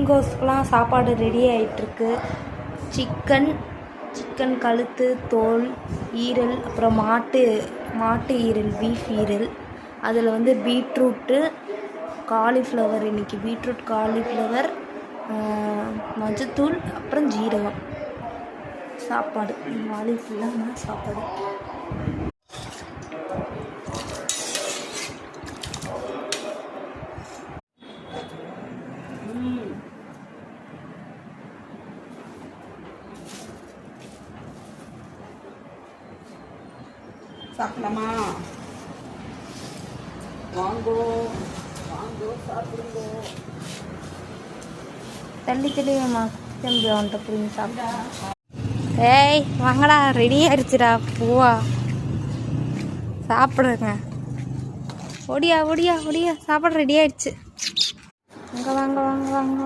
பிரிங்கோஸ்க்குலாம் சாப்பாடு ரெடி ஆகிட்டுருக்கு. சிக்கன் கழுத்து, தோல், ஈரல், அப்புறம் மாட்டு ஈரல், பீஃப் ஈரல். அதில் வந்து பீட்ரூட்டு, காலிஃப்ளவர், இன்றைக்கி பீட்ரூட், காலிஃப்ளவர், மஞ்சத்தூள், அப்புறம் ஜீரகம். சாப்பாடு வாலி ஃபுல்லாக சாப்பாடு. சாப்பிடலாமா? வாங்கோ சாப்பிடுங்கோ. தள்ளிமா தம்பி அவன்கிட்ட புரிஞ்சு சாப்பிட்டா. ஏய் வாங்கடா, ரெடி ஆயிடுச்சுடா. பூவா சாப்பிடுங்க. ஒடியா சாப்பாடு ரெடி ஆயிடுச்சு. வாங்க